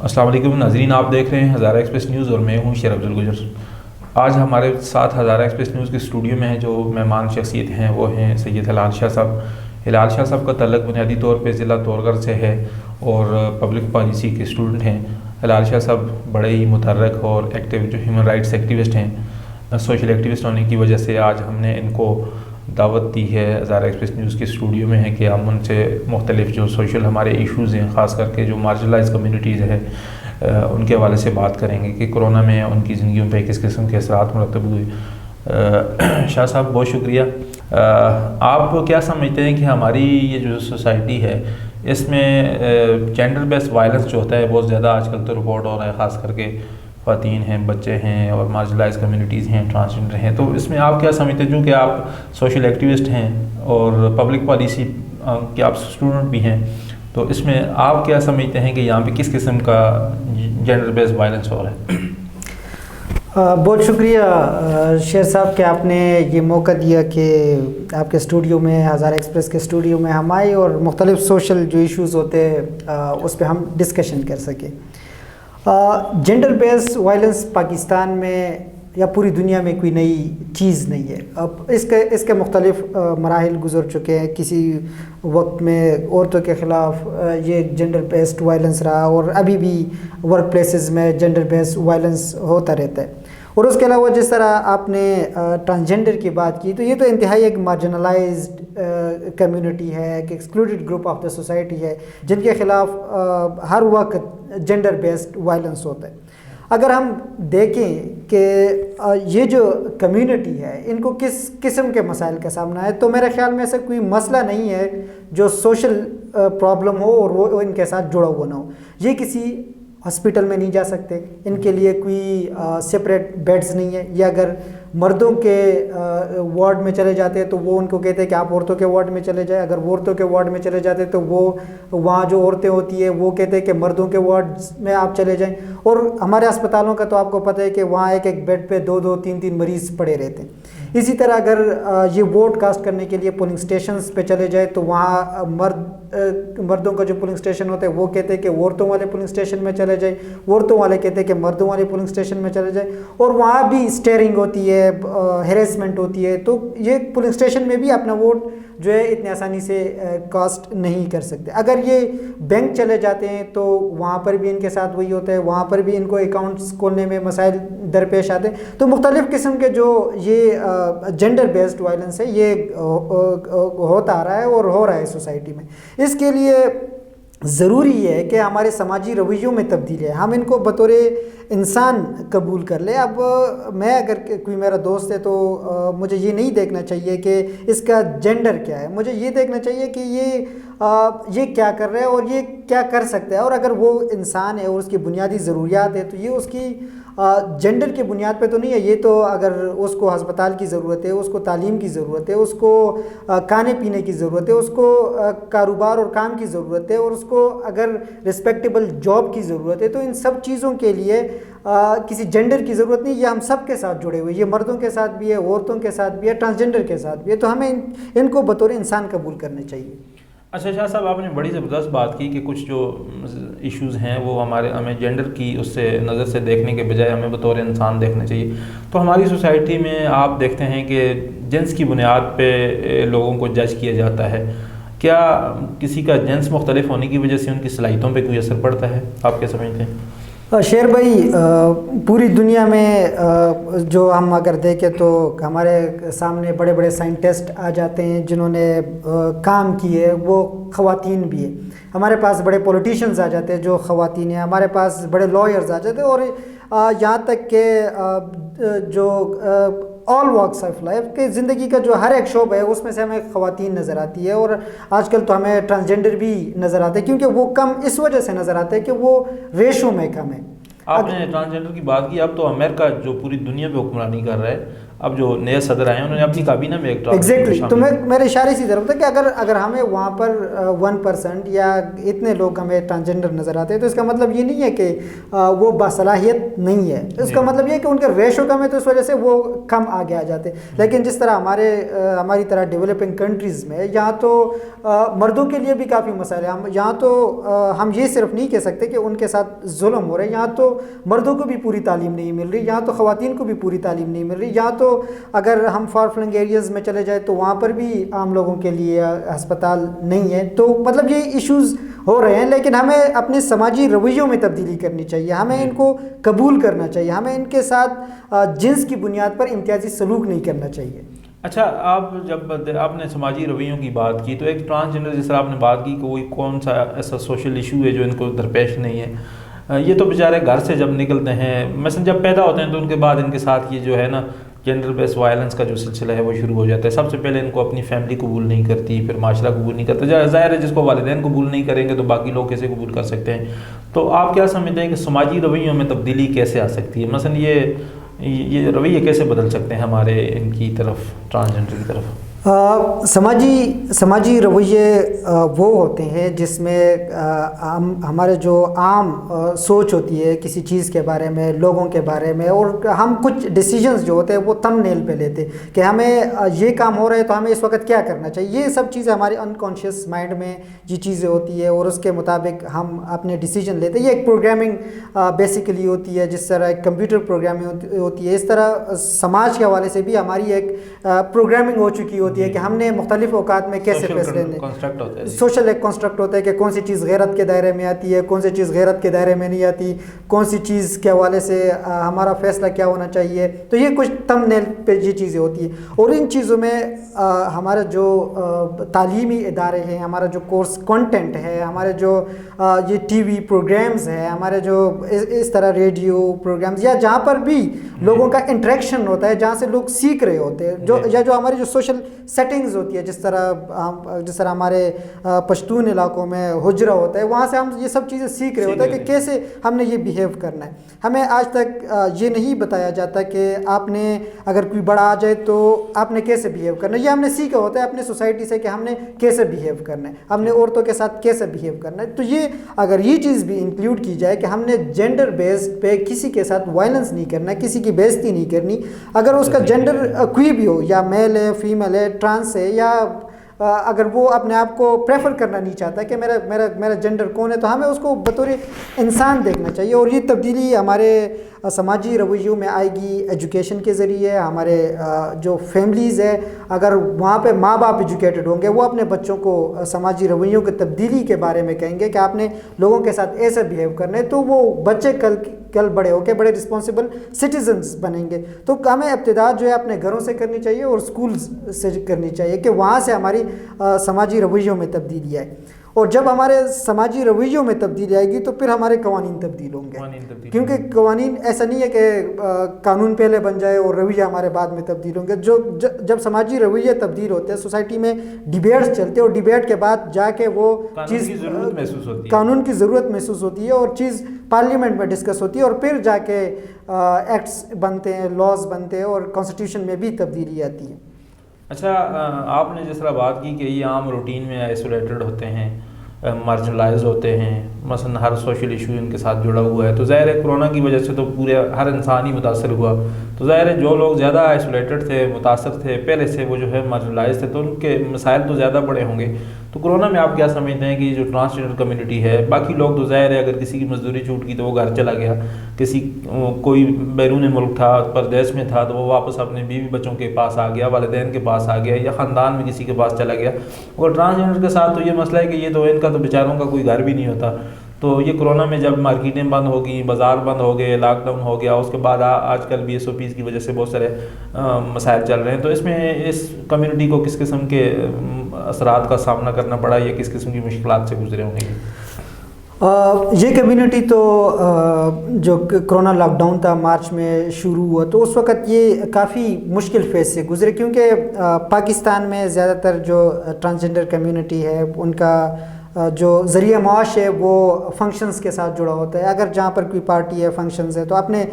السلام علیکم ناظرین، آپ دیکھ رہے ہیں ہزارہ ایکسپریس نیوز اور میں ہوں شیر افضل گجر۔ آج ہمارے ساتھ ہزارہ ایکسپریس نیوز کے اسٹوڈیو میں ہیں جو مہمان شخصیت ہیں وہ ہیں سید ہلال شاہ صاحب۔ ہلال شاہ صاحب کا تعلق بنیادی طور پہ ضلع تورگھر سے ہے اور پبلک پالیسی کے اسٹوڈنٹ ہیں۔ ہلال شاہ صاحب بڑے ہی متحرک اور ایکٹیو جو ہیومن رائٹس ایکٹیوسٹ ہیں، سوشل ایکٹیوسٹ ہونے کی وجہ سے آج ہم نے ان کو دعوت دی ہے ہزارہ ایکسپریس نیوز کے اسٹوڈیو میں ہے کہ ہم ان سے مختلف جو سوشل ہمارے ایشوز ہیں، خاص کر کے جو مارجنلائز کمیونٹیز ہیں ان کے حوالے سے بات کریں گے کہ کرونا میں ان کی زندگیوں پہ کس قسم کے اثرات مرتب ہوئے۔ شاہ صاحب بہت شکریہ۔ آپ کیا سمجھتے ہیں کہ ہماری یہ جو سوسائٹی ہے اس میں جینڈر بیس وائلنس جو ہوتا ہے بہت زیادہ آج کل تو رپورٹ ہو رہا ہے، خاص کر کے خواتین ہیں، بچے ہیں اور مارجنلائز کمیونٹیز ہیں، ٹرانسجنڈر ہیں، تو اس میں آپ کیا سمجھتے ہیں؟ چونکہ آپ سوشل ایکٹیوسٹ ہیں اور پبلک پالیسی کے آپ اسٹوڈنٹ بھی ہیں، تو اس میں آپ کیا سمجھتے ہیں کہ یہاں پہ کس قسم کا جینڈر بیس وائلنس ہو رہا ہے؟ بہت شکریہ شیر صاحب کہ آپ نے یہ موقع دیا کہ آپ کے اسٹوڈیو میں، ہزارہ ایکسپریس کے اسٹوڈیو میں ہم آئے اور مختلف سوشل جو ایشوز ہوتے ہیں اس پہ ہم ڈسکشن کر سکیں۔ جینڈر بیس وائلنس پاکستان میں یا پوری دنیا میں کوئی نئی چیز نہیں ہے۔ اب اس کے مختلف مراحل گزر چکے ہیں۔ کسی وقت میں عورتوں کے خلاف یہ جینڈر بیسڈ وائلنس رہا اور ابھی بھی ورک پلیسز میں جینڈر بیسڈ وائلنس ہوتا رہتا ہے۔ اور اس کے علاوہ جس طرح آپ نے ٹرانسجنڈر کی بات کی، تو یہ تو انتہائی ایک مارجنلائزڈ کمیونٹی ہے، ایک excluded group of the society ہے جن کے خلاف ہر وقت جینڈر بیسڈ وائلنس ہوتا ہے۔ اگر ہم دیکھیں کہ یہ جو کمیونٹی ہے ان کو کس قسم کے مسائل کا سامنا ہے، تو میرے خیال میں ایسا کوئی مسئلہ نہیں ہے جو سوشل پرابلم ہو اور وہ ان کے ساتھ جڑا ہوا نہ ہو۔ یہ کسی ہاسپٹل میں نہیں جا سکتے، ان کے لیے کوئی سپریٹ بیڈز نہیں ہے، یا اگر مردوں کے وارڈ میں چلے جاتے ہیں تو وہ ان کو کہتے ہیں کہ آپ عورتوں کے وارڈ میں چلے جائیں، اگر وہ عورتوں کے وارڈ میں چلے جاتے ہیں تو وہ وہاں جو عورتیں ہوتی ہیں وہ کہتے ہیں کہ مردوں کے وارڈ میں آپ چلے جائیں۔ اور ہمارے اسپتالوں کا تو آپ کو پتہ ہے کہ وہاں ایک ایک بیڈ پہ دو دو تین تین مریض پڑے رہتے ہیں۔ اسی طرح اگر یہ ووٹ کاسٹ کرنے کے لیے پولنگ اسٹیشنز پہ چلے جائے تو وہاں مردوں کا جو پولنگ اسٹیشن ہوتا ہے وہ کہتے ہیں کہ عورتوں والے پولنگ اسٹیشن میں چلے جائیں، عورتوں والے کہتے ہیں کہ مردوں والے پولنگ اسٹیشن میں چلے جائیں، اور وہاں بھی اسٹیئرنگ ہوتی ہے، ہیریسمنٹ ہوتی ہے۔ تو یہ پولنگ اسٹیشن میں بھی اپنا ووٹ جو ہے اتنی آسانی سے کاسٹ نہیں کر سکتے۔ اگر یہ بینک چلے جاتے ہیں تو وہاں پر بھی ان کے ساتھ وہی ہوتا ہے، وہاں پر بھی ان کو اکاؤنٹس کھولنے میں مسائل درپیش آتے ہیں۔ تو مختلف قسم کے جو یہ جینڈر بیسڈ وائلنس ہے یہ ہوتا آ رہا ہے اور ہو رہا ہے سوسائٹی میں۔ اس کے لیے ضروری ہے کہ ہمارے سماجی رویوں میں تبدیلی ہے، ہم ان کو بطور انسان قبول کر لیں۔ اب میں اگر کوئی میرا دوست ہے تو مجھے یہ نہیں دیکھنا چاہیے کہ اس کا جینڈر کیا ہے، مجھے یہ دیکھنا چاہیے کہ یہ کیا کر رہا ہے اور یہ کیا کر سکتا ہے، اور اگر وہ انسان ہے اور اس کی بنیادی ضروریات ہے تو یہ اس کی جینڈر کی بنیاد پہ تو نہیں ہے۔ یہ تو اگر اس کو ہسپتال کی ضرورت ہے، اس کو تعلیم کی ضرورت ہے، اس کو کھانے پینے کی ضرورت ہے، اس کو کاروبار اور کام کی ضرورت ہے، اور اس کو اگر رسپیکٹیبل جاب کی ضرورت ہے، تو ان سب چیزوں کے لیے کسی جینڈر کی ضرورت نہیں۔ یہ ہم سب کے ساتھ جڑے ہوئے، یہ مردوں کے ساتھ بھی ہے، عورتوں کے ساتھ بھی ہے، ٹرانسجنڈر کے ساتھ بھی ہے، تو ہمیں ان کو بطور انسان قبول کرنے چاہیے۔ اچھا شاہ صاحب، آپ نے بڑی زبردست بات کی کہ کچھ جو ایشوز ہیں وہ ہمیں جینڈر کی اس سے نظر سے دیکھنے کے بجائے ہمیں بطور انسان دیکھنا چاہیے۔ تو ہماری سوسائٹی میں آپ دیکھتے ہیں کہ جنس کی بنیاد پہ لوگوں کو جج کیا جاتا ہے۔ کیا کسی کا جنس مختلف ہونے کی وجہ سے ان کی صلاحیتوں پہ کوئی اثر پڑتا ہے؟ آپ کیا سمجھتے ہیں؟ شیر بھائی، پوری دنیا میں جو ہم اگر دیکھیں تو ہمارے سامنے بڑے بڑے سائنٹسٹ آ جاتے ہیں جنہوں نے کام کیے، وہ خواتین بھی ہیں۔ ہمارے پاس بڑے پولیٹیشنز آ جاتے ہیں جو خواتین ہیں، ہمارے پاس بڑے لائرز آ جاتے ہیں، اور یہاں تک کہ جو آل واکس آف لائف کہ زندگی کا جو ہر ایک شعبہ ہے اس میں سے ہمیں خواتین نظر آتی ہے، اور آج کل تو ہمیں ٹرانسجنڈر بھی نظر آتے ہیں، کیونکہ وہ کم اس وجہ سے نظر آتے ہیں کہ وہ ریشو میں کم ہے۔ آپ نے ٹرانسجنڈر کی بات کی، اب تو امریکہ جو پوری دنیا پہ حکمرانی کر رہا ہے، اب جو نئے صدر آئے ہیں انہوں نے اپنی کابینہ میں ایک ایگزیکٹلی تو میرے اشارے اسی طرف تھا کہ اگر ہمیں وہاں پر 1% یا اتنے لوگ ہمیں ٹرانسجنڈر نظر آتے ہیں تو اس کا مطلب یہ نہیں ہے کہ وہ باصلاحیت نہیں ہے. اس کا مطلب یہ ہے کہ ان کا ریشو کم ہے تو اس وجہ سے وہ کم آگے آ جاتے ہیں. لیکن جس طرح ہماری طرح ڈیولپنگ کنٹریز میں یہاں تو مردوں کے لیے بھی کافی مسائل ہیں. یہاں تو ہم یہ صرف نہیں کہہ سکتے کہ ان کے ساتھ ظلم ہو رہا ہے, یہاں تو مردوں کو بھی پوری تعلیم نہیں مل رہی, یہاں تو خواتین کو بھی پوری تعلیم نہیں مل رہی. یہاں تو اگر ہم فار فلنگ ایریاز میں چلے جائیں تو وہاں پر بھی عام لوگوں کے لیے ہسپتال نہیں ہے. تو مطلب یہ ایشوز ہو رہے ہیں, لیکن ہمیں اپنے سماجی رویوں میں تبدیلی کرنی چاہیے, ہمیں ان کو قبول کرنا چاہیے, ہمیں ان کے ساتھ جنس کی بنیاد پر امتیازی سلوک نہیں کرنا چاہیے. اچھا, جب آپ نے سماجی رویوں کی بات کی تو ایک ٹرانسجنڈر جس طرح آپ نے بات کی کہ وہ کون سا ایسا سوشل ایشو ہے جو ان کو درپیش نہیں ہے. یہ تو بیچارے گھر سے جب نکلتے ہیں, مثلا جب پیدا ہوتے ہیں تو ان کے بعد ان کے ساتھ یہ جو ہے نا جینڈر بیس وائلنس کا جو سلسلہ ہے وہ شروع ہو جاتا ہے. سب سے پہلے ان کو اپنی فیملی قبول نہیں کرتی, پھر معاشرہ قبول نہیں کرتا. ظاہر ہے جس کو والدین قبول نہیں کریں گے تو باقی لوگ کیسے قبول کر سکتے ہیں. تو آپ کیا سمجھتے ہیں کہ سماجی رویوں میں تبدیلی کیسے آ سکتی ہے؟ مثلا یہ رویے کیسے بدل سکتے ہیں ہمارے ان کی طرف, ٹرانسجنڈر کی طرف؟ سماجی رویے وہ ہوتے ہیں جس میں ہمارے جو عام سوچ ہوتی ہے کسی چیز کے بارے میں, لوگوں کے بارے میں, اور ہم کچھ ڈیسیجنز جو ہوتے ہیں وہ تھم نیل پہ لیتے کہ ہمیں یہ کام ہو رہا ہے تو ہمیں اس وقت کیا کرنا چاہیے. یہ سب چیزیں ہمارے انکانشیس مائنڈ میں یہ چیزیں ہوتی ہے اور اس کے مطابق ہم اپنے ڈیسیجن لیتے ہیں. یہ ایک پروگرامنگ بیسیکلی ہوتی ہے, جس طرح ایک کمپیوٹر پروگرامنگ ہوتی ہے, اس طرح سماج کے حوالے سے بھی ہماری ایک پروگرامنگ ہو چکی ہوتی ہے کہ ہم نے مختلف اوقات میں کیسے فیصلے لینے. سوشل ایک کنسٹرکٹ ہوتا ہے کہ کون سی چیز غیرت کے دائرے میں آتی ہے, کون سی چیز غیرت کے دائرے میں نہیں آتی, کون سی چیز کے حوالے سے ہمارا فیصلہ کیا ہونا چاہیے. تو یہ کچھ تھم نیل پہ یہ چیزیں ہوتی ہیں. اور ان چیزوں میں ہمارا جو تعلیمی ادارے ہیں, ہمارا جو کورس کنٹینٹ ہے, ہمارے جو یہ ٹی وی پروگرامز ہیں, ہمارے جو اس طرح ریڈیو پروگرامز یا جہاں پر بھی لوگوں کا انٹریکشن ہوتا ہے, جہاں سے لوگ سیکھ رہے ہوتے ہیں, جو ہماری جو سوشل سیٹنگز ہوتی ہے, جس طرح ہمارے پشتون علاقوں میں حجرہ ہوتا ہے, وہاں سے ہم یہ سب چیزیں سیکھ رہے ہوتے ہیں کہ کیسے ہم نے یہ بیہیو کرنا ہے. ہمیں آج تک یہ نہیں بتایا جاتا کہ آپ نے اگر کوئی بڑا آ جائے تو آپ نے کیسے بیہیو کرنا ہے. یہ ہم نے سیکھا ہوتا ہے اپنے سوسائٹی سے کہ ہم نے کیسے بیہیو کرنا ہے, ہم نے عورتوں کے ساتھ کیسے بیہیو کرنا ہے. تو یہ اگر یہ چیز بھی انکلوڈ کی جائے کہ ہم نے جینڈر بیس پہ کسی کے ساتھ وائلنس نہیں کرنا ہے, کسی کی بےعزتی نہیں کرنی, اگر اس کا جینڈر کوئی بھی ہو, یا میل ہے, فیمیل ہے, ٹرانس ہے, یا اگر وہ اپنے آپ کو پریفر کرنا نہیں چاہتا کہ میرا جینڈر کون ہے, تو ہمیں اس کو بطور انسان دیکھنا چاہیے. اور یہ تبدیلی ہمارے سماجی رویوں میں آئے گی ایجوکیشن کے ذریعے. ہمارے جو فیملیز ہے, اگر وہاں پہ ماں باپ ایجوکیٹڈ ہوں گے, وہ اپنے بچوں کو سماجی رویوں کی تبدیلی کے بارے میں کہیں گے کہ آپ نے لوگوں کے ساتھ ایسے بیہیو کرنا ہے, تو وہ بچے کل بڑے ہو کے بڑے رسپانسبل سٹیزنز بنیں گے. تو ہمیں ابتدا جو ہے اپنے گھروں سے کرنی چاہیے اور اسکولز سے کرنی چاہیے کہ وہاں سے ہماری سماجی رویوں میں تبدیلی آئے. اور جب ہمارے سماجی رویوں میں تبدیلی آئے گی تو پھر ہمارے قوانین تبدیل ہوں گے, کیونکہ قوانین ایسا نہیں ہے کہ قانون پہلے بن جائے اور رویہ ہمارے بعد میں تبدیل ہوں گے. جب سماجی رویے تبدیل ہوتے ہیں, سوسائٹی میں ڈیبیٹس چلتے ہیں, اور ڈیبیٹ کے بعد جا کے وہ چیز قانون کی ضرورت محسوس ہوتی ہے, اور چیز پارلیمنٹ میں ڈسکس ہوتی ہے, اور پھر جا کے ایکٹس بنتے ہیں, لاز بنتے ہیں, اور کانسٹیٹیوشن میں بھی تبدیلی آتی ہے. اچھا, آپ نے جس طرح بات کی کہ یہ عام روٹین میں آئسولیٹڈ ہوتے ہیں, مارجنلائز ہوتے ہیں, مثلا ہر سوشل ایشو ان کے ساتھ جڑا ہوا ہے, تو ظاہر ہے کرونا کی وجہ سے تو پورے ہر انسان ہی متاثر ہوا. تو ظاہر ہے جو لوگ زیادہ آئسولیٹڈ تھے, متاثر تھے پہلے سے, وہ جو ہے مارجنلائز تھے, تو ان کے مسائل تو زیادہ بڑے ہوں گے. تو کرونا میں آپ کیا سمجھتے ہیں کہ یہ جو ٹرانسجنڈر کمیونٹی ہے, باقی لوگ تو ظاہر ہے اگر کسی کی مزدوری چھوٹ گئی تو وہ گھر چلا گیا, کوئی بیرون ملک تھا, پردیس میں تھا, تو وہ واپس اپنے بیوی بچوں کے پاس آ گیا, والدین کے پاس آ گیا, یا خاندان میں کسی کے پاس چلا گیا. اور ٹرانسجنڈر کے ساتھ تو یہ مسئلہ ہے کہ یہ تو ان کا تو بیچاروں کا کوئی گھر بھی نہیں ہوتا. تو یہ کرونا میں جب مارکیٹیں بند ہو گئیں, بازار بند ہو گئے, لاک ڈاؤن ہو گیا, اس کے بعد آج کل BSOPs کی وجہ سے بہت سارے مسائل چل رہے ہیں, تو اس میں اس کمیونٹی کو کس قسم کے اثرات کا سامنا کرنا پڑا, یا کس قسم کی مشکلات سے گزرے ہوں گے؟ یہ کمیونٹی تو جو کرونا لاک ڈاؤن تھا مارچ میں شروع ہوا, تو اس وقت یہ کافی مشکل فیز سے گزرے, کیونکہ پاکستان میں زیادہ تر جو ٹرانسجنڈر کمیونٹی ہے ان کا جو ذریعہ معاش ہے وہ فنکشنز کے ساتھ جڑا ہوتا ہے. اگر جہاں پر کوئی پارٹی ہے, فنکشنز ہے, تو اپنے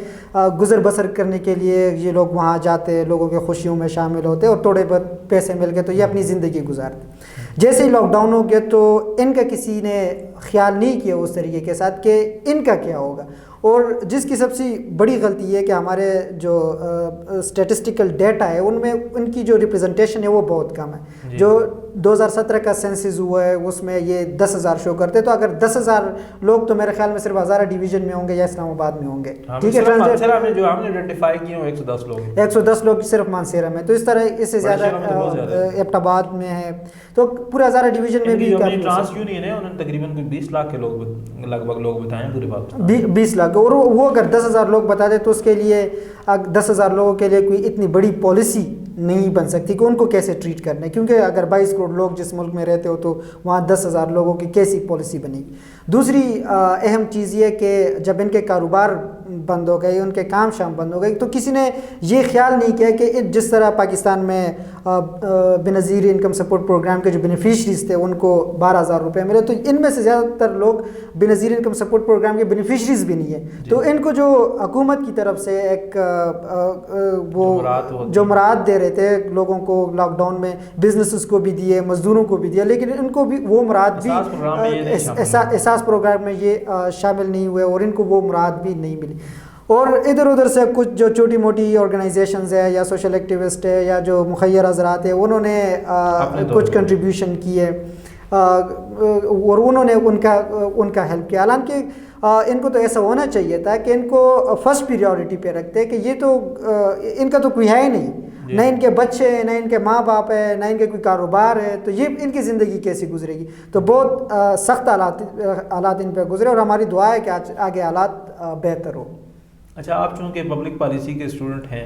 گزر بسر کرنے کے لیے یہ لوگ وہاں جاتے, لوگوں کے خوشیوں میں شامل ہوتے اور تھوڑے بہت پیسے مل گئے تو یہ اپنی زندگی گزارتے. جیسے ہی لاک ڈاؤن ہو گیا تو ان کا کسی نے خیال نہیں کیا اس طریقے کے ساتھ کہ ان کا کیا ہوگا. اور جس کی سب سے بڑی غلطی ہے کہ ہمارے جو اسٹیٹسٹیکل ڈیٹا ہے ان میں ان کی جو ریپرزنٹیشن ہے وہ بہت کم ہے. جو 2017 کا سینسز ہوا ہے اس میں یہ 10,000 شو کرتے, تو اگر 10,000 لوگ تو میرے خیال میں صرف ہزارہ ڈویژن میں ہوں گے یا اسلام آباد میں ہوں گے. ٹھیک ہے, مانسہرہ میں جو ہم نے آئیڈینٹیفائی کیے ہیں 110 لوگ صرف مانسہرہ میں, تو اس طرح اس سے زیادہ ایبٹ آباد میں ہے, تو پورے ہزارہ ڈویژن میں بھی ٹرانس یونین ہے انہوں نے تقریباً 20 لاکھ کے لوگ لگ بھگ لوگ بتائیں پوری بات 20 لاکھ, اور وہ اگر 10,000 لوگ بتا دیں تو اس کے لیے 10,000 لوگوں کے لیے کوئی اتنی بڑی پالیسی نہیں بن سکتی کہ ان کو کیسے ٹریٹ کرنا ہے, کیونکہ اگر 22 کروڑ لوگ جس ملک میں رہتے ہو تو وہاں 10,000 لوگوں کی کیسی پالیسی بنے گی. دوسری اہم چیز یہ کہ جب ان کے کاروبار بند ہو گئے, ان کے کام شام بند ہو گئے, تو کسی نے یہ خیال نہیں کیا کہ جس طرح پاکستان میں بنظیر انکم سپورٹ پروگرام کے جو بینیفیشریز تھے ان کو 12,000 روپے ملے, تو ان میں سے زیادہ تر لوگ بنظیر انکم سپورٹ پروگرام کے بینیفیشریز بھی نہیں ہیں. تو ان کو جو حکومت کی طرف سے ایک وہ جو مراد دے رہے تھے لوگوں کو لاک ڈاؤن میں, بزنسز کو بھی دیے, مزدوروں کو بھی دیا, لیکن ان کو بھی وہ مراد بھی احساس پروگرام میں یہ شامل نہیں ہوئے اور ان کو وہ مراد بھی نہیں ملی. اور ادھر ادھر سے کچھ جو چھوٹی موٹی آرگنائزیشنز ہے یا سوشل ایکٹیوسٹ ہے یا جو مخیر حضرات ہیں انہوں نے کچھ کنٹریبیوشن کیے اور انہوں نے ان کا ہیلپ کیا. حالانکہ ان کو تو ایسا ہونا چاہیے تھا کہ ان کو فرسٹ پیریورٹی پہ رکھتے کہ یہ تو ان کا تو کوئی ہے ہی نہیں, نہ ان کے بچے ہیں, نہ ان کے ماں باپ ہے, نہ ان کے کوئی کاروبار ہے, تو یہ ان کی زندگی کیسی گزرے گی. تو بہت سخت حالات ان پہ گزرے اور ہماری دعا ہے کہ آگے حالات بہتر ہو. اچھا, آپ چونکہ پبلک پالیسی کے اسٹوڈنٹ ہیں,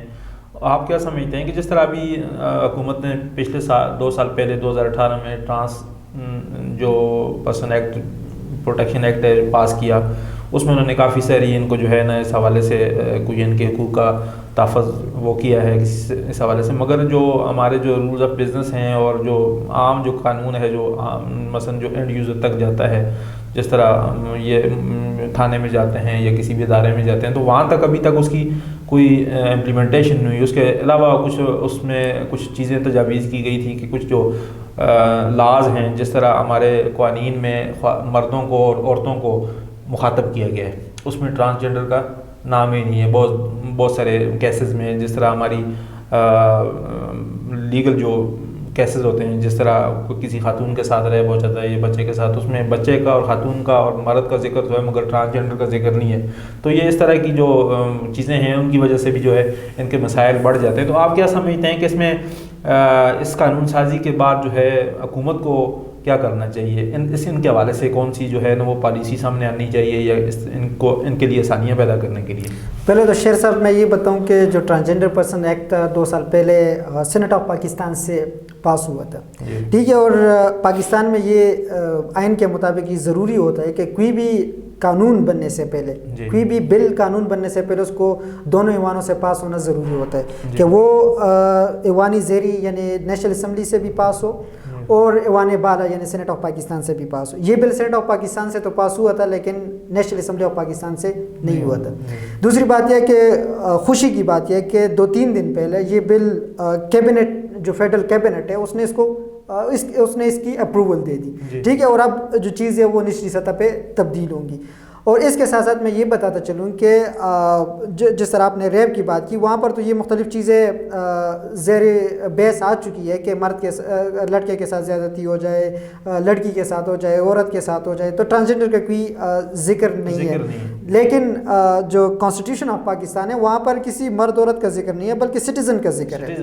آپ کیا سمجھتے ہیں کہ جس طرح ابھی حکومت نے پچھلے 2 سال پہلے 2018 میں ٹرانس جو پرسن ایکٹ پروٹیکشن ایکٹ پاس کیا, اس میں انہوں نے کافی ساری ان کو جو ہے نا اس حوالے سے کچھ ان کے حقوق کا تحفظ وہ کیا ہے اس حوالے سے, مگر جو ہمارے جو رولز آف بزنس ہیں اور جو عام جو قانون ہے جو مثلا جو اینڈ یوزر تک جاتا ہے, جس طرح یہ تھانے میں جاتے ہیں یا کسی بھی ادارے میں جاتے ہیں, تو وہاں تک ابھی تک اس کی کوئی امپلیمنٹیشن نہیں ہوئی. اس کے علاوہ کچھ اس میں کچھ چیزیں تجاویز کی گئی تھی کہ کچھ جو لاز ہیں, جس طرح ہمارے قوانین میں مردوں کو اور عورتوں کو مخاطب کیا گیا ہے, اس میں ٹرانسجنڈر کا نام ہی نہیں ہے. بہت سارے کیسز میں جس طرح ہماری لیگل جو کیسز ہوتے ہیں, جس طرح کسی خاتون کے ساتھ رہ پہنچاتا ہے یا بچے کے ساتھ, اس میں بچے کا اور خاتون کا اور مرد کا ذکر تو ہے مگر ٹرانسجنڈر کا ذکر نہیں ہے. تو یہ اس طرح کی جو چیزیں ہیں ان کی وجہ سے بھی جو ہے ان کے مسائل بڑھ جاتے ہیں. تو آپ کیا سمجھتے ہیں کہ اس میں اس قانون سازی کے بعد جو ہے حکومت کو کیا کرنا چاہیے, ان کے حوالے سے کون سی جو ہے نا وہ پالیسی سامنے آنی چاہیے یا ان کے لیے آسانیاں پیدا کرنے کے لیے؟ پہلے تو شیر صاحب میں یہ بتاؤں کہ جو ٹرانسجنڈر پرسن ایکٹ 2 سال پہلے سینٹ آف پاکستان سے پاس ہوا تھا, ٹھیک ہے, اور پاکستان میں یہ آئین کے مطابق یہ ضروری ہوتا ہے کہ کوئی بھی قانون بننے سے پہلے, کوئی بھی بل قانون بننے سے پہلے اس کو دونوں ایوانوں سے پاس ہونا ضروری ہوتا ہے کہ وہ ایوانی زیری یعنی نیشنل اسمبلی سے بھی پاس ہو اور ایوان بالا یعنی سینٹ آف پاکستان سے بھی پاس ہو. یہ بل سینٹ آف پاکستان سے تو پاس ہوا تھا لیکن نیشنل اسمبلی آف پاکستان سے نہیں ہوا تھا. دوسری بات یہ کہ خوشی کی بات یہ ہے کہ 2-3 دن پہلے یہ بل کیبنٹ جو فیڈرل کیبنٹ ہے اس نے اس کی اپروول دے دی, ٹھیک ہے, اور اب جو چیز ہے وہ نچلی سطح پہ تبدیل ہوں گی. اور اس کے ساتھ ساتھ میں یہ بتاتا چلوں کہ جس طرح آپ نے ریپ کی بات کی, وہاں پر تو یہ مختلف چیزیں زیر بحث آ چکی ہے کہ مرد کے لڑکے کے ساتھ زیادتی ہو جائے, لڑکی کے ساتھ ہو جائے, عورت کے ساتھ ہو جائے, تو ٹرانسجنڈر کا کوئی ذکر نہیں ہے. لیکن جو کانسٹیٹیوشن آف پاکستان ہے وہاں پر کسی مرد عورت کا ذکر نہیں ہے بلکہ سٹیزن کا ذکر ہے.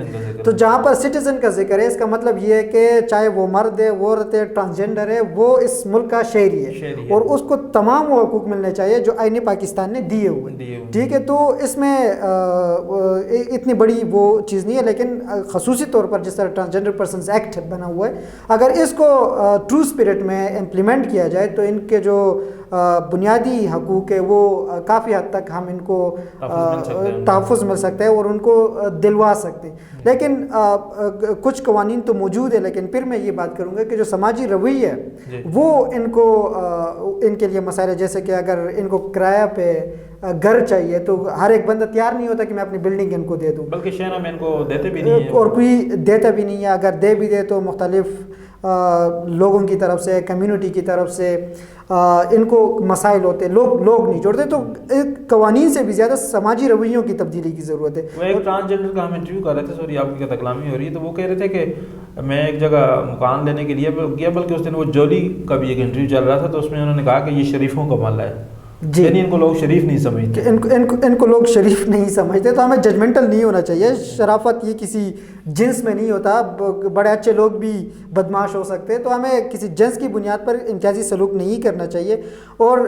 تو جہاں پر سٹیزن کا ذکر ہے اس کا مطلب یہ ہے کہ چاہے وہ مرد ہے, وہ عورت ہے, ٹرانسجنڈر ہے, وہ اس ملک کا شہری ہے اور اس کو تمام وہ حقوق ملنے چاہیے جو آئین پاکستان نے دیے ہوئے, ٹھیک ہے. تو اس میں اتنی بڑی وہ چیز نہیں ہے, لیکن خصوصی طور پر جس طرح ٹرانسجنڈر پرسنز ایکٹ بنا ہوا ہے, اگر اس کو ٹرو اسپرٹ میں امپلیمنٹ کیا جائے تو ان کے جو بنیادی حقوق ہے وہ کافی حد تک ہم ان کو تحفظ مل سکتا ہے اور ان کو دلوا سکتے ہیں. لیکن کچھ قوانین تو موجود ہے، لیکن پھر میں یہ بات کروں گا کہ جو سماجی رویہ ہے وہ ان کے لیے مسائل ہے. جیسے کہ اگر ان کو کرایہ پہ گھر چاہیے تو ہر ایک بندہ تیار نہیں ہوتا کہ میں اپنی بلڈنگ ان کو دے دوں، بلکہ شہروں میں ان کو دیتے بھی نہیں ہیں اور کوئی دیتا بھی نہیں ہے. اگر دے بھی دے تو مختلف لوگوں کی طرف سے، کمیونٹی کی طرف سے ان کو مسائل ہوتے ہیں، لوگ نہیں جوڑتے. تو ایک قوانین سے بھی زیادہ سماجی رویوں کی تبدیلی کی ضرورت ہے. وہ ایک ٹرانسجنڈر کا ہم انٹرویو کر رہے تھے، سوری آپ کی تکلامی ہو رہی ہے، تو وہ کہہ رہے تھے کہ میں ایک جگہ مکان لینے کے لیے گیا، بلکہ اس دن وہ جولی کا بھی ایک انٹرویو چل رہا تھا، تو اس میں انہوں نے کہا کہ یہ شریفوں کا محلہ ہے. جی، یعنی ان کو لوگ شریف نہیں سمجھتے، ان کو لوگ شریف نہیں سمجھتے. تو ہمیں ججمنٹل نہیں ہونا چاہیے. شرافت یہ کسی جنس میں نہیں ہوتا. بڑے اچھے لوگ بھی بدماش ہو سکتے ہیں. تو ہمیں کسی جنس کی بنیاد پر امتیازی سلوک نہیں کرنا چاہیے. اور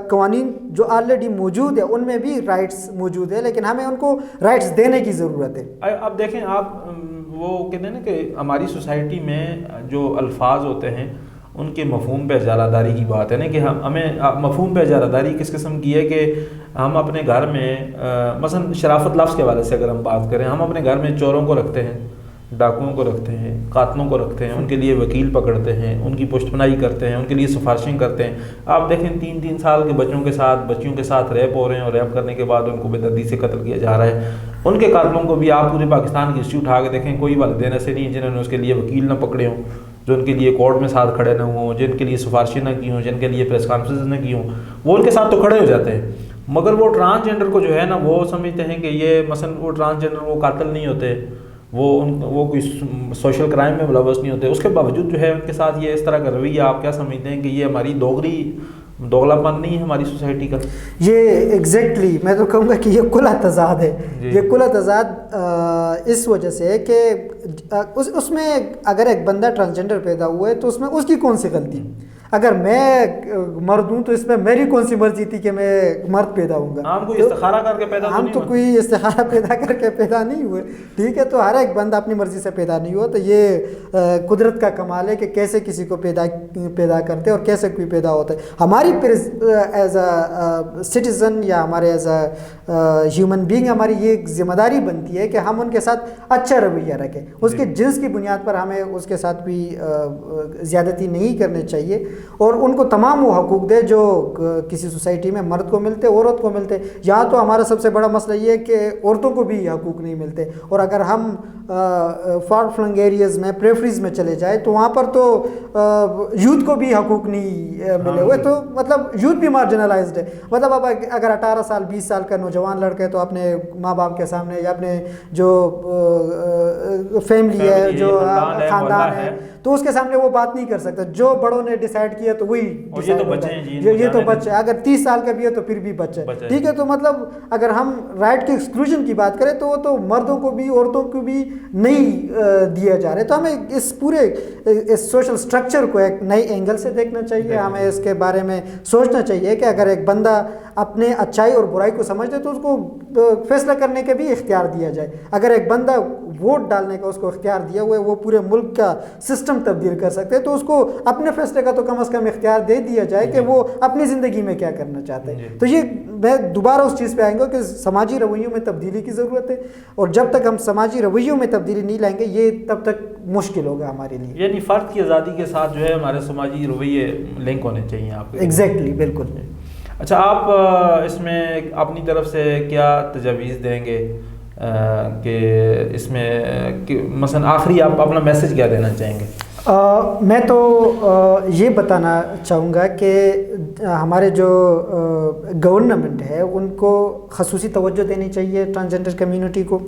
قوانین جو آلریڈی موجود ہے ان میں بھی رائٹس موجود ہے، لیکن ہمیں ان کو رائٹس دینے کی ضرورت ہے. اب دیکھیں آپ، وہ کہتے ہیں نا کہ ہماری سوسائٹی میں جو الفاظ ہوتے ہیں ان کے مفہوم پہ اجارہ داری کی بات ہے نا، کہ ہمیں مفہوم پہ اجارہ داری کس قسم کی ہے کہ ہم اپنے گھر میں مثلا شرافت لفظ کے حوالے سے اگر ہم بات کریں، ہم اپنے گھر میں چوروں کو رکھتے ہیں، ڈاکوؤں کو رکھتے ہیں، قاتلوں کو رکھتے ہیں، ان کے لیے وکیل پکڑتے ہیں، ان کی پشت پناہی کرتے ہیں، ان کے لیے سفارشیں کرتے ہیں. آپ دیکھیں 3 سال کے بچیوں کے ساتھ ریپ ہو رہے ہیں، اور ریپ کرنے کے بعد ان کو بے دردی سے قتل کیا جا رہا ہے. ان کے قاتلوں کو بھی آپ پورے پاکستان کی ہسٹری اٹھا کے دیکھیں، کوئی والدین ایسے نہیں ہیں جنہوں نے اس کے لیے وکیل نہ پکڑے ہوں، جو ان کے لیے کورٹ میں ساتھ کھڑے نہ ہوں، جن کے لیے سفارشیں نہ کی ہوں، جن کے لیے پریس کانفرنس نہ کی ہوں. وہ ان کے ساتھ تو کھڑے ہو جاتے ہیں، مگر وہ ٹرانسجنڈر کو جو ہے نا وہ سمجھتے ہیں کہ یہ مثلا وہ ٹرانسجنڈر وہ قاتل نہیں ہوتے، وہ کوئی سوشل کرائم میں ملوث نہیں ہوتے. اس کے باوجود جو ہے ان کے ساتھ یہ اس طرح کا رویہ، آپ کیا سمجھتے ہیں کہ یہ ہماری دوغلا پن نہیں ہے ہماری سوسائٹی کا؟ یہ ایگزیکٹلی میں تو کہوں گا کہ یہ کھلا تضاد ہے. یہ کھلا تضاد اس وجہ سے ہے کہ اس میں اگر ایک بندہ ٹرانسجنڈر پیدا ہوا ہے تو اس میں اس کی کون سی غلطی؟ اگر میں مرد ہوں تو اس میں میری کون سی مرضی تھی کہ میں مرد پیدا ہوں گا؟ ہم کوئی استخارہ کر کے پیدا ہم تو کوئی استخارہ پیدا کر کے پیدا نہیں ہوئے، ٹھیک ہے. تو ہر ایک بندہ اپنی مرضی سے پیدا نہیں ہوا. تو یہ قدرت کا کمال ہے کہ کیسے کسی کو پیدا کرتے اور کیسے کوئی پیدا ہوتا ہے. ہماری ایز اے سٹیزن یا ہمارے ایز اے ہیومن بینگ ہماری یہ ذمہ داری بنتی ہے کہ ہم ان کے ساتھ اچھا رویہ رکھیں. اس کے جنس کی بنیاد پر ہمیں اس کے ساتھ کوئی زیادتی نہیں کرنی چاہیے، اور ان کو تمام وہ حقوق دے جو کسی سوسائٹی میں مرد کو ملتے، عورت کو ملتے. یہاں تو ہمارا سب سے بڑا مسئلہ یہ ہے کہ عورتوں کو بھی حقوق نہیں ملتے. اور اگر ہم فار فلنگ ایریاز میں پریفریز میں چلے جائیں تو وہاں پر تو یوتھ کو بھی حقوق نہیں ملے ہوئے. تو مطلب یوتھ بھی مارجنلائزڈ ہے. مطلب اب اگر 18 سال 20 سال کا نوجوان لڑکا ہے تو اپنے ماں باپ کے سامنے یا اپنے جو فیملی ہے، جو خاندان ہے، تو اس کے سامنے وہ بات نہیں کر سکتا. جو بڑوں نے ڈیسائیڈ کیا تو وہی یہ تو بچہ ہے. اگر 30 سال کا بھی ہے تو پھر بھی بچہ ہے، ٹھیک ہے. تو مطلب اگر ہم رائٹ کی ایکسکلوژن کی بات کریں تو وہ تو مردوں کو بھی عورتوں کو بھی نہیں دیا جا رہا ہے. تو ہمیں اس پورے سوشل سٹرکچر کو ایک نئے اینگل سے دیکھنا چاہیے. ہمیں اس کے بارے میں سوچنا چاہیے کہ اگر ایک بندہ اپنے اچھائی اور برائی کو سمجھتے تو اس کو فیصلہ کرنے کا بھی اختیار دیا جائے. اگر ایک بندہ ووٹ ڈالنے کا اس کو اختیار دیا ہوا ہے، وہ پورے ملک کا سسٹم تبدیل کر سکتے ہیں، تو اس کو اپنے فیصلے کا تو کم از کم اختیار دے دیا جائے کہ وہ اپنی زندگی میں کیا کرنا چاہتے ہیں. تو یہ میں دوبارہ اس چیز پہ آئیں گا کہ سماجی رویوں میں تبدیلی کی ضرورت ہے، اور جب تک ہم سماجی رویوں میں تبدیلی نہیں لائیں گے یہ تب تک مشکل ہوگا ہمارے لیے. یعنی فرد کی آزادی کے ساتھ جو ہے ہمارے سماجی رویے لنک ہونے چاہیے آپ. ایگزیکٹلی، بالکل. اچھا، آپ اس میں اپنی طرف سے کیا تجاویز دیں گے کہ اس میں مثلا آخری آپ اپنا میسج کیا دینا چاہیں گے؟ میں تو یہ بتانا چاہوں گا کہ ہمارے جو گورنمنٹ ہے ان کو خصوصی توجہ دینی چاہیے ٹرانسجنڈر کمیونٹی کو.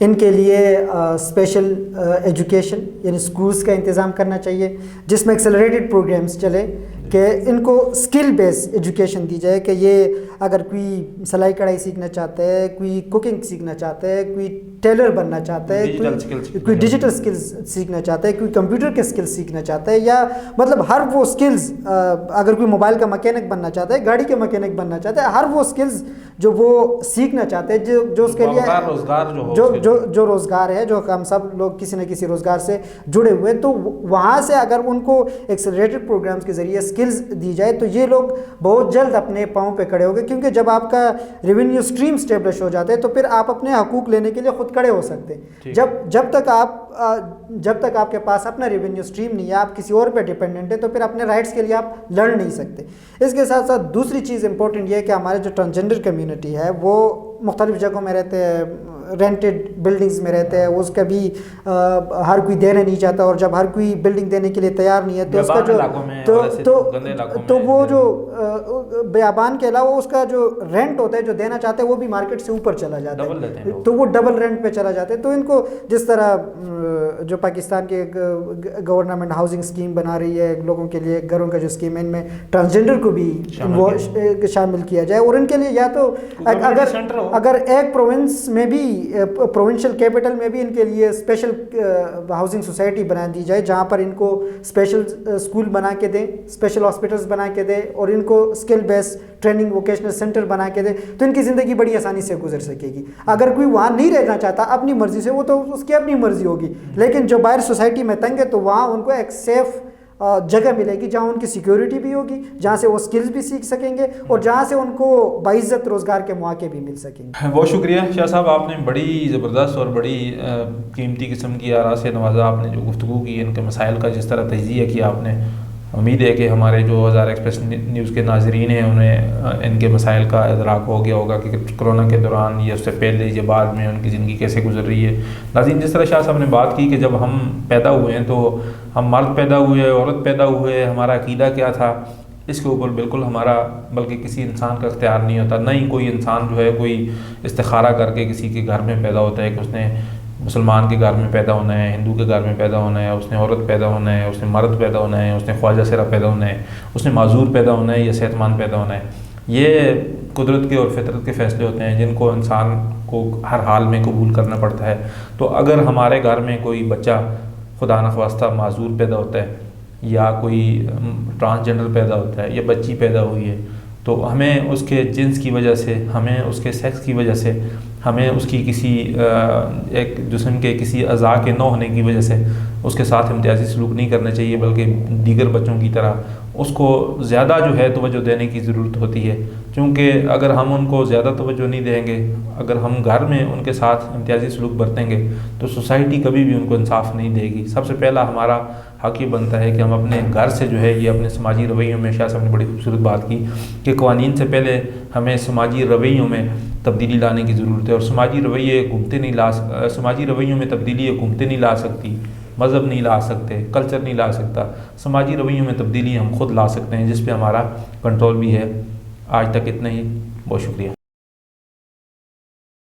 ان کے لیے اسپیشل ایجوکیشن یعنی اسکولس کا انتظام کرنا چاہیے، جس میں ایکسلریٹڈ پروگرامس چلے کہ ان کو اسکل بیس ایجوکیشن دی جائے کہ یہ اگر کوئی سلائی کڑھائی سیکھنا چاہتا ہے، کوئی کوکنگ سیکھنا چاہتا ہے، کوئی ٹیلر بننا چاہتا ہے، کوئی ڈیجیٹل سکلز سیکھنا چاہتا ہے، کوئی کمپیوٹر کے سکلز سیکھنا چاہتا ہے، یا مطلب ہر وہ سکلز، اگر کوئی موبائل کا مکینک بننا چاہتا ہے، گاڑی کے مکینک بننا چاہتا ہے، ہر وہ سکلز جو وہ سیکھنا چاہتے ہیں، جو اس کے لیے روزگار جو روزگار ہے، جو ہم سب لوگ کسی نہ کسی روزگار سے جڑے ہوئے، تو وہاں سے اگر ان کو ایکسلریٹڈ پروگرامز کے ذریعے سکلز دی جائے تو یہ لوگ بہت جلد اپنے پاؤں پہ کھڑے ہو گئے، کیونکہ جب آپ کا ریونیو سٹریم اسٹیبلش ہو جاتا ہے تو پھر آپ اپنے حقوق لینے کے لیے خود کھڑے ہو سکتے ہیں۔ جب تک آپ کے پاس اپنا ریونیو سٹریم نہیں ہے، آپ کسی اور پہ ڈیپینڈنٹ ہے، تو پھر اپنے رائٹس کے لیے آپ لڑ نہیں سکتے۔ اس کے ساتھ ساتھ دوسری چیز امپورٹنٹ یہ ہے کہ ہمارے جو ٹرانسجنڈر کمیونٹی ہے وہ مختلف جگہوں میں رہتے ہیں، رینٹڈ بلڈنگز میں رہتے ہیں، اس کا بھی ہر کوئی دینا نہیں چاہتا، اور جب ہر کوئی بلڈنگ دینے کے لیے تیار نہیں ہے تو اس کا جو وہ جو بیابان کے علاوہ اس کا جو رینٹ ہوتا ہے جو دینا چاہتے ہیں وہ بھی مارکیٹ سے اوپر چلا جاتا ہے، تو وہ ڈبل رینٹ پہ چلا جاتا ہے۔ تو ان کو جس طرح جو پاکستان کے گورنمنٹ ہاؤسنگ اسکیم بنا رہی ہے لوگوں کے لیے، گھروں کا جو اسکیم ہے، ان میں ٹرانسجنڈر کو بھی شامل کیا جائے، اور ان کے لیے یا تو اگر ایک پروونس میں بھی پروونشل کیپٹل میں بھی ان کے لیے اسپیشل ہاؤسنگ سوسائٹی بنا دی جائے، جہاں پر ان کو اسپیشل اسکول بنا کے دیں، اسپیشل ہاسپٹلس بنا کے دیں، اور ان کو اسکل بیس ٹریننگ ووکیشنل سینٹر بنا کے دیں، تو ان کی زندگی بڑی آسانی سے گزر سکے گی۔ اگر کوئی وہاں نہیں رہنا چاہتا اپنی مرضی سے، وہ تو اس کی اپنی مرضی ہوگی، لیکن جو باہر سوسائٹی میں تنگ ہے تو وہاں ان کو ایک سیف جگہ ملے گی جہاں ان کی سیکیورٹی بھی ہوگی، جہاں سے وہ سکلز بھی سیکھ سکیں گے، اور جہاں سے ان کو باعزت روزگار کے مواقع بھی مل سکیں گے۔ بہت شکریہ شاہ صاحب، آپ نے بڑی زبردست اور بڑی قیمتی قسم کی آراء سے نوازا، آپ نے جو گفتگو کی، ان کے مسائل کا جس طرح تجزیہ کیا آپ نے، امید ہے کہ ہمارے جو ہزارہ ایکسپریس نیوز کے ناظرین ہیں انہیں ان کے مسائل کا ادراک ہو گیا ہوگا کہ کرونا کے دوران یا اس سے پہلے یا بعد میں ان کی زندگی کیسے گزر رہی ہے۔ ناظرین، جس طرح شاہ صاحب نے بات کی کہ جب ہم پیدا ہوئے ہیں تو ہم مرد پیدا ہوئے، عورت پیدا ہوئے، ہمارا عقیدہ کیا تھا، اس کے اوپر بالکل ہمارا بلکہ کسی انسان کا اختیار نہیں ہوتا، نہ ہی کوئی انسان جو ہے کوئی استخارہ کر کے کسی کے گھر میں پیدا ہوتا ہے کہ اس نے مسلمان کے گھر میں پیدا ہونا ہے، ہندو کے گھر میں پیدا ہونا ہے، اس نے عورت پیدا ہونا ہے، اس نے مرد پیدا ہونا ہے، اس نے خواجہ سرا پیدا ہونا ہے، اس نے معذور پیدا ہونا ہے یا صحت مند پیدا ہونا ہے۔ یہ قدرت کے اور فطرت کے فیصلے ہوتے ہیں جن کو انسان کو ہر حال میں قبول کرنا پڑتا ہے۔ تو اگر ہمارے گھر میں کوئی بچہ خدا نخواستہ معذور پیدا ہوتا ہے، یا کوئی ٹرانسجنڈر پیدا ہوتا ہے، یا بچی پیدا ہوئی ہے، تو ہمیں اس کے جنس کی وجہ سے، ہمیں اس کے سیکس کی وجہ سے، ہمیں اس کی کسی ایک جسم کے کسی اعضاء کے نہ ہونے کی وجہ سے اس کے ساتھ امتیازی سلوک نہیں کرنا چاہیے، بلکہ دیگر بچوں کی طرح اس کو زیادہ جو ہے توجہ دینے کی ضرورت ہوتی ہے، کیونکہ اگر ہم ان کو زیادہ توجہ نہیں دیں گے، اگر ہم گھر میں ان کے ساتھ امتیازی سلوک برتیں گے تو سوسائٹی کبھی بھی ان کو انصاف نہیں دے گی۔ سب سے پہلا ہمارا حق یہ بنتا ہے کہ ہم اپنے گھر سے جو ہے یہ اپنے سماجی رویوں میں، شاہ صاحب نے بڑی خوبصورت بات کی کہ قوانین سے پہلے ہمیں سماجی رویوں میں تبدیلی لانے کی ضرورت ہے، اور سماجی رویوں میں تبدیلی حکومتیں نہیں لا سکتی، مذہب نہیں لا سکتے، کلچر نہیں لا سکتا، سماجی رویوں میں تبدیلی ہم خود لا سکتے ہیں، جس پہ ہمارا کنٹرول بھی ہے۔ آج تک اتنا ہی، بہت شکریہ۔